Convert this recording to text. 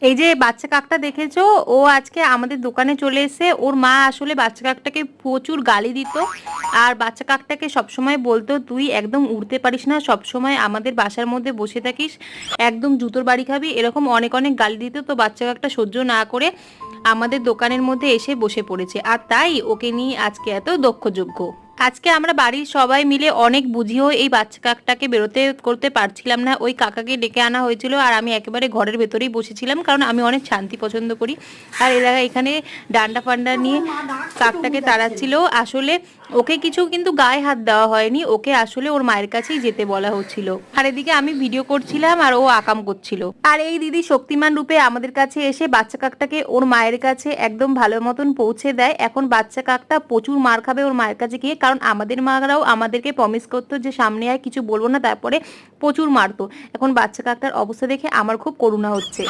এই যে বাচ্চা কাকটা দেখেছো, ও আজকে আমাদের দোকানে চলে এসে, ওর মা আসলে বাচ্চা কাকটাকে প্রচুর গালি দিত। আর বাচ্চা কাকটাকে সবসময় বলতো তুই একদম উড়তে পারিস না, সবসময় আমাদের বাসার মধ্যে বসে থাকিস, একদম জুতোর বাড়ি খাবি, এরকম অনেক অনেক গালি দিত। তো বাচ্চা কাকটা সহ্য না করে আমাদের দোকানের মধ্যে এসে বসে পড়েছে, আর তাই ওকে নিয়ে আজকে এত দক্ষযোগ্য। আজকে আমরা বাড়ির সবাই মিলে অনেক বুঝিয়েও এই বাচ্চা কাকটাকে বেরোতে করতে পারছিলাম না। ওই কাকাকে ডেকে আনা হয়েছিল, আর আমি একেবারে ঘরের ভেতরেই বসেছিলাম, কারণ আমি অনেক শান্তি পছন্দ করি। আর এরা এখানে ডান্ডা ফান্ডা নিয়ে কাকটাকে তাড়াচ্ছিল। আসলে ওকে কিছু কিন্তু গায়ে হাত দেওয়া হয়নি, ওকে আসলে ওর মায়ের কাছেই যেতে বলা হচ্ছিল। আর এদিকে আমি ভিডিও করছিলাম আর ও আকাম করছিল। আর এই দিদি শক্তিমান রূপে আমাদের কাছে এসে বাচ্চা কাকটাকে ওর মায়ের কাছে একদম ভালো মতন পৌঁছে দেয়। এখন বাচ্চা কাকটা প্রচুর মার খাবে ওর মায়ের কাছে গিয়ে, কারণ আমাদের মারাও আমাদেরকে প্রমিস করতো যে সামনে আর কিছু বলবো না, তারপরে প্রচুর মারতো। এখন বাচ্চা কাকটার অবস্থা দেখে আমার খুব করুণা হচ্ছে।